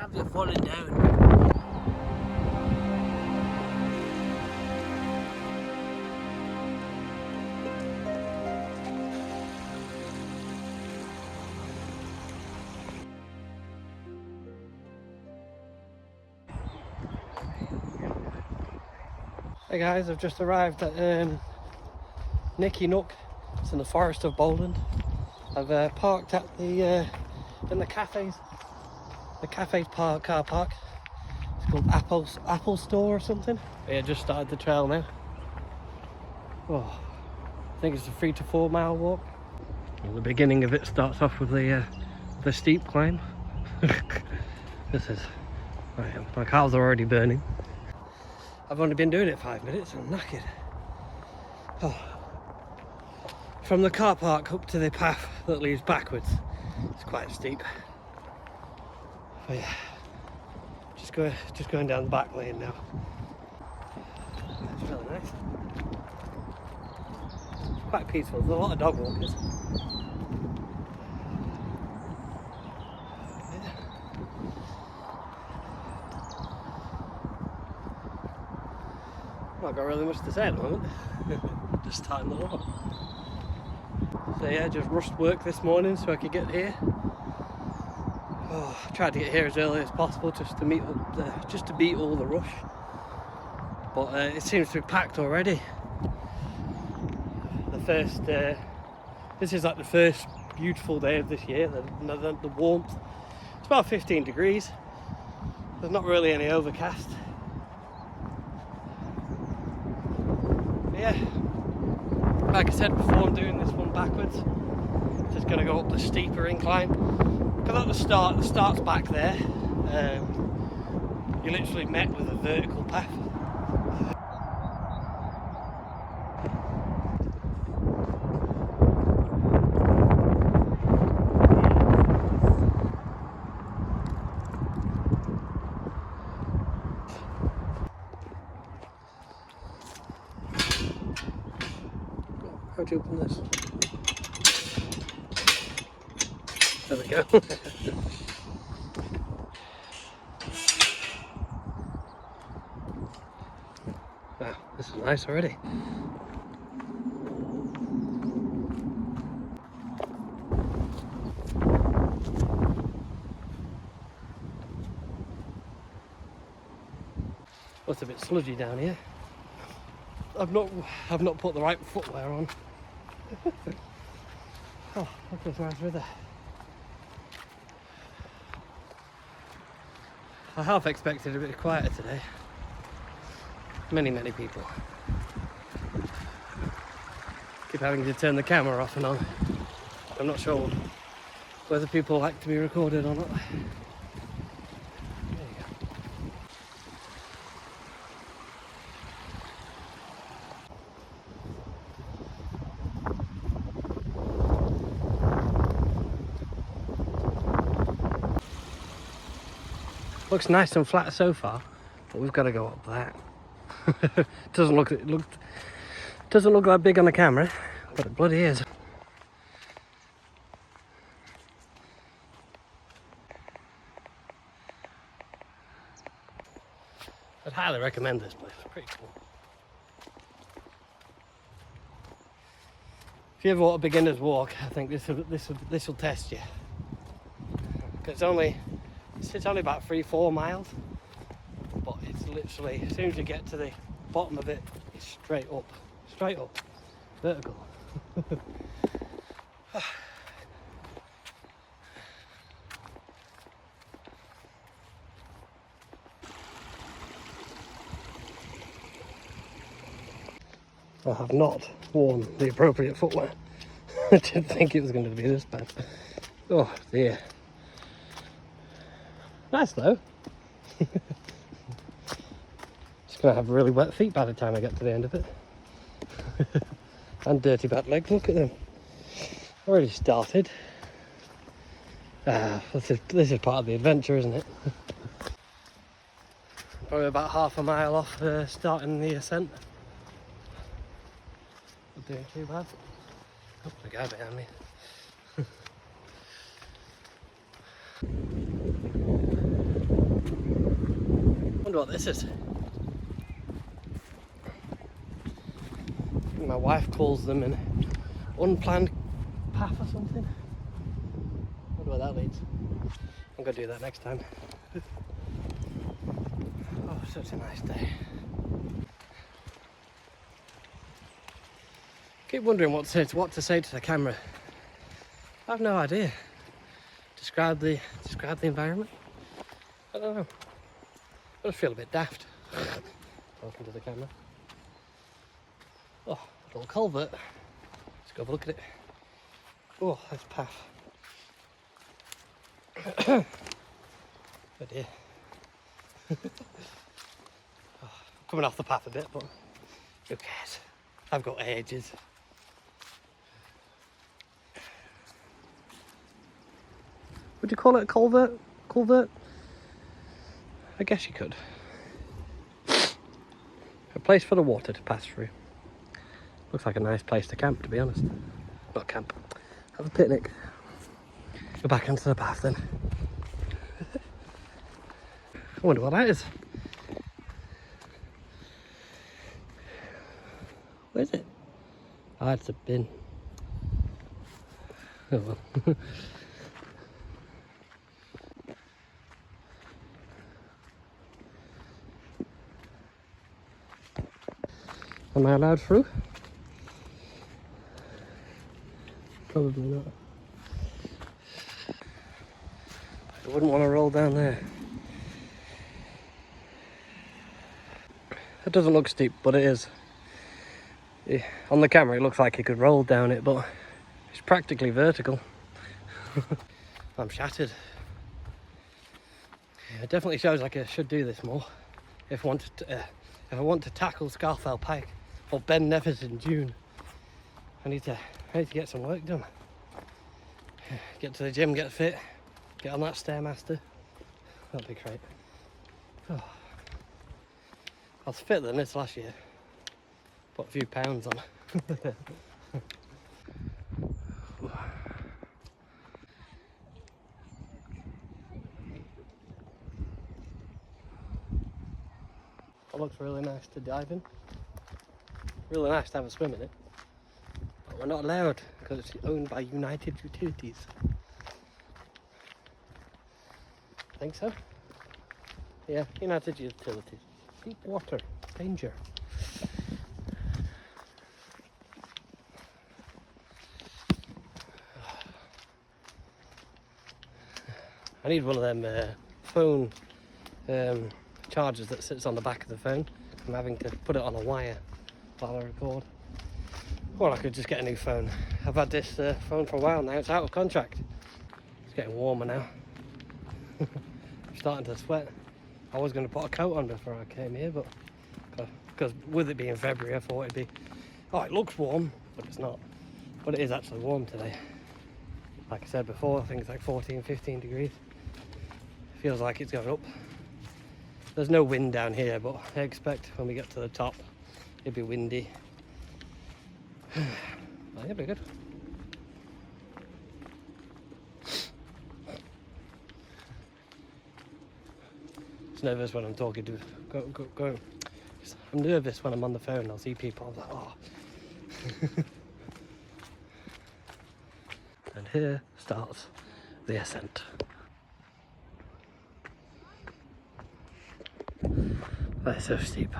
cabs are falling down. Hey guys, I've just arrived at Nicky Nook. It's in the Forest of Bowland. I've parked at the in the cafes. The cafe's car park. It's called Apple Store or something. But yeah, just started the trail now. Oh, I think it's a 3 to 4 mile walk. Well, the beginning of it starts off with the steep climb. This is my calves are already burning. I've only been doing it 5 minutes. I'm knackered. Oh. From the car park up to the path that leads backwards, it's quite steep. But yeah, just going down the back lane now. It's really nice. It's quite peaceful. There's a lot of dog walkers. Not got really much to say at the moment. Just starting the walk. So yeah, just rushed work this morning so I could get here. Oh, I tried to get here as early as possible just to beat all the rush. But it seems to be packed already. This is like the first beautiful day of this year. The warmth. It's about 15 degrees. There's not really any overcast. Yeah, like I said before, I'm doing this one backwards. Just going to go up the steeper incline. Because at the start's back there. You're literally met with a vertical path. How do you open this? There we go. Wow, this is nice already. Well, it's a bit sludgy down here. I've not put the right footwear on. Oh, look at this nice river. I half expected a bit quieter today. Many people. Keep having to turn the camera off and on. I'm not sure whether people like to be recorded or not. Looks nice and flat so far, but we've got to go up that. Doesn't look that big on the camera, but it bloody is. I'd highly recommend this place. It's pretty cool. If you ever want a beginner's walk, I think this will test you. It's only about 3-4 miles, but it's literally, as soon as you get to the bottom of it, it's straight up, vertical. I have not worn the appropriate footwear. I didn't think it was going to be this bad. Oh dear. Nice though. Just gonna have really wet feet by the time I get to the end of it. And dirty bad legs, look at them. Already started. This is part of the adventure, isn't it? Probably about half a mile off starting the ascent. Not doing too bad. Oh, the guy behind me. Wonder what this is. My wife calls them an unplanned path or something. Wonder where that leads. I'm gonna do that next time. Oh, such a nice day. Keep wondering what to say to the camera. I have no idea. Describe the environment. I don't know. I just feel a bit daft talking to the camera. Oh, a little culvert. Let's go have a look at it. Oh, that's a path. Oh dear. Oh, coming off the path a bit, but who cares? I've got ages. Would you call it a culvert? Culvert? I guess you could. A place for the water to pass through. Looks like a nice place to camp, to be honest. Not camp. Have a picnic. Go back into the path then. I wonder what that is. Where is it? Ah, it's a bin. Oh well. Am I allowed through? Probably not. I wouldn't want to roll down there. It doesn't look steep, but it is. Yeah, on the camera it looks like you could roll down it, but it's practically vertical. I'm shattered. Yeah, it definitely shows like I should do this more if I want to tackle Scafell Pike or Ben Nevis in June. I need to get some work done. Get to the gym, get fit, get on that Stairmaster. That'd be great. Oh. I was fitter than this last year. Put a few pounds on. It looks really nice to dive in. Really nice to have a swim in it. But we're not allowed because it's owned by United Utilities. I think so. Yeah, United Utilities. Deep water, danger. I need one of them phone chargers that sits on the back of the phone. I'm having to put it on a wire while I record. Or I could just get a new phone. I've had this phone for a while now, it's out of contract. It's getting warmer now. I'm starting to sweat. I was going to put a coat on before I came here, but because with it being February I thought it'd be, oh, it looks warm, but it's not. But it is actually warm today. Like I said before, I think it's like 14, 15 degrees. Feels like it's going up. There's no wind down here, but I expect when we get to the top, it'll be windy. Well, it'll be good. I'm nervous when I'm talking to go. I'm nervous when I'm on the phone. I'll see people. I'm like, oh. And here starts the ascent. That's so steep.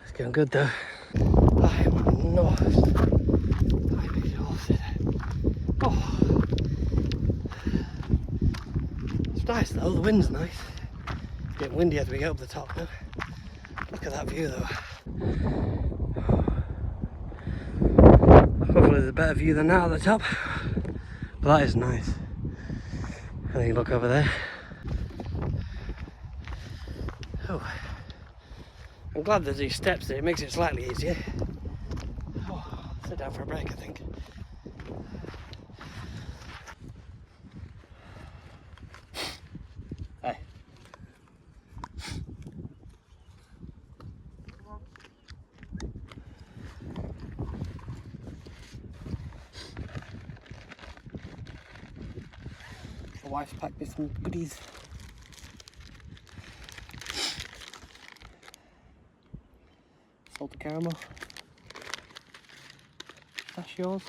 It's going good though. I am not. I'm exhausted. Oh. It's nice though, the wind's nice. It's getting windy as we get up the top now. Look at that view though. Hopefully there's a better view than that at the top. But that is nice. And then you look over there. Oh, I'm glad there's these steps there, it makes it slightly easier. Oh, sit down for a break I think. Hey. The wife's packed me some goodies. salted caramel. That's yours.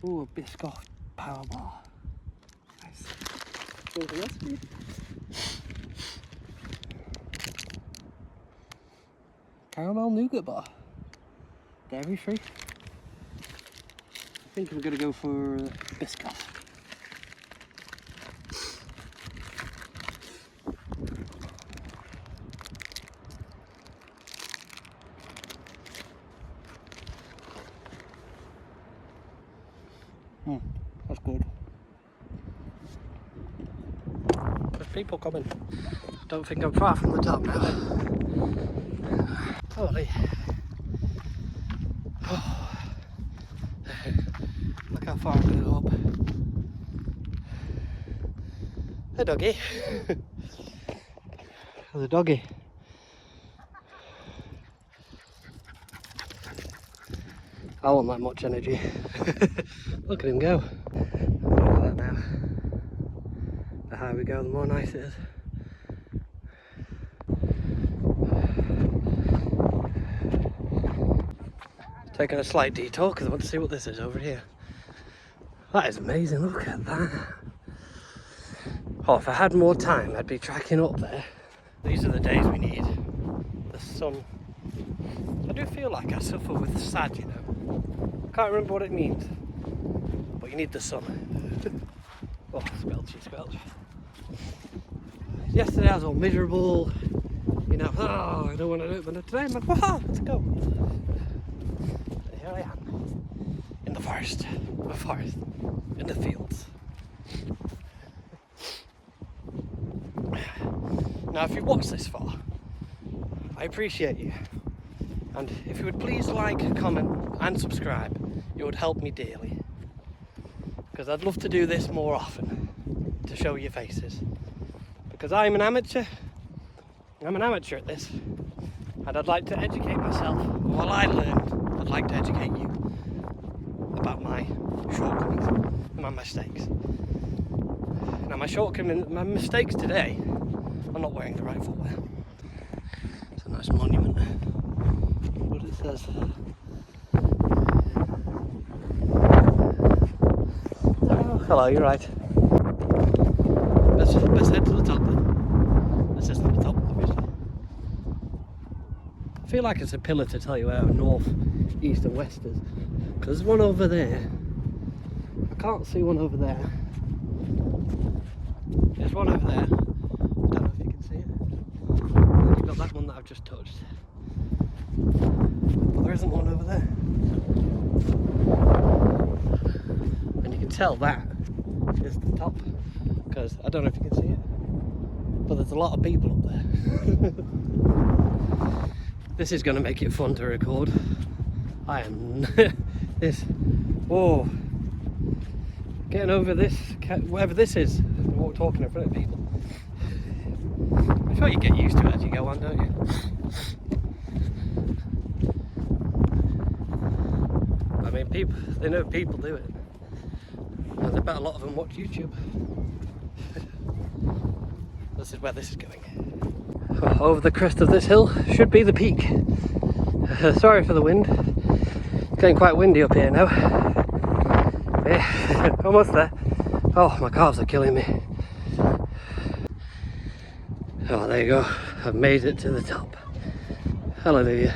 Ooh, a biscoff power bar. Nice. Anything else for you? Caramel nougat bar. Dairy free. I think I'm gonna go for biscoff. That's good. There's people coming. Don't think I'm far from the top now. Holy. Oh. Look how far I'm going to go up. Hey doggy. There's a doggy. I won't that much energy. Look at him go. Look at that now. The higher we go, the more nice it is. Taking a slight detour because I want to see what this is over here. That is amazing, look at that. Oh, if I had more time, I'd be tracking up there. These are the days we need. The sun. I do feel like I suffer with sad, you know. I can't remember what it means. But you need the sun. Oh, squelchy, squelch. Yesterday I was all miserable. You know, oh, I don't want to do it. But today I'm like, wow, let's go. And here I am. In the forest. In the fields. Now, if you've watched this far, I appreciate you. And if you would please like, comment and subscribe, it would help me dearly. Because I'd love to do this more often, to show your faces. Because I'm an amateur at this. And I'd like to educate myself. And while I learn, I'd like to educate you about my shortcomings and my mistakes. Now my mistakes today are not wearing the right footwear. It's a nice monument. What it says. Oh, hello, you're right. Let's head to the top then. This isn't the top, obviously. I feel like it's a pillar to tell you where north, east and west is. Because there's one over there. I can't see one over there. There's one over there. I don't know if you can see it. And you've got that one that I've just touched. But there isn't one over there. And you can tell that is the top. Because I don't know if you can see it. But there's a lot of people up there. This is going to make it fun to record. I am this. Whoa. Getting over this, whatever this is, we're talking in front of people. I'm sure you get used to it as you go on, don't you? I mean, people, they know people do it. And I bet a lot of them watch YouTube. This is where this is going. Over the crest of this hill should be the peak. Sorry for the wind. It's getting quite windy up here now. Yeah, almost there. Oh, my calves are killing me. Oh, there you go. I've made it to the top. Hallelujah.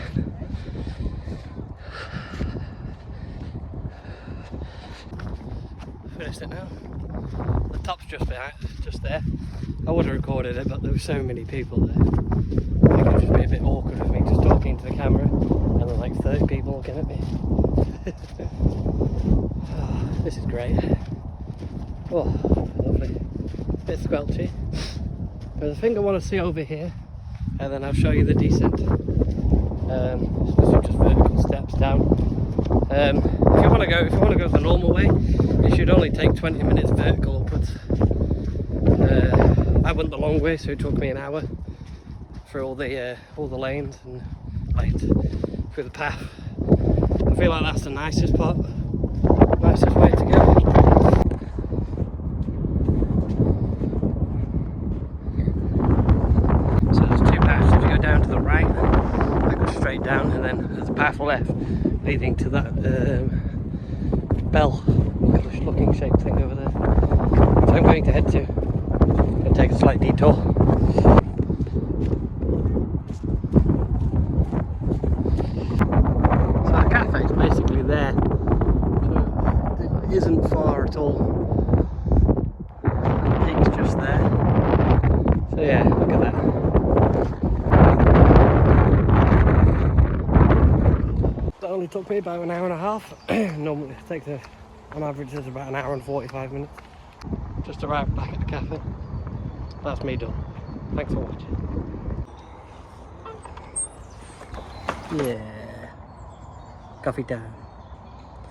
Finished it now. The top's just behind, just there. I would have recorded it, but there were so many people there. I think it would just be a bit awkward for me just talking to the camera and there's like 30 people looking at me. Oh, this is great. Oh, lovely. Bit squelchy. There's a thing I want to see over here, and then I'll show you the descent. Just vertical steps down. If you want to go the normal way, it should only take 20 minutes vertical upwards. I went the long way, so it took me an hour through all the lanes and like through the path. I feel like that's the nicest part, nicest way to go. So there's two paths. If you go down to the right, I go straight half left, leading to that bell looking shaped thing over there. So I'm going to head to and take a slight detour. So the cafe is basically there, so it isn't far at all. The peak's just there. So yeah, look at that. That only took me about an hour and a half. Normally it takes on average it's about an hour and 45 minutes. Just arrived back at the cafe. That's me done. Thanks for watching. Yeah. Coffee time.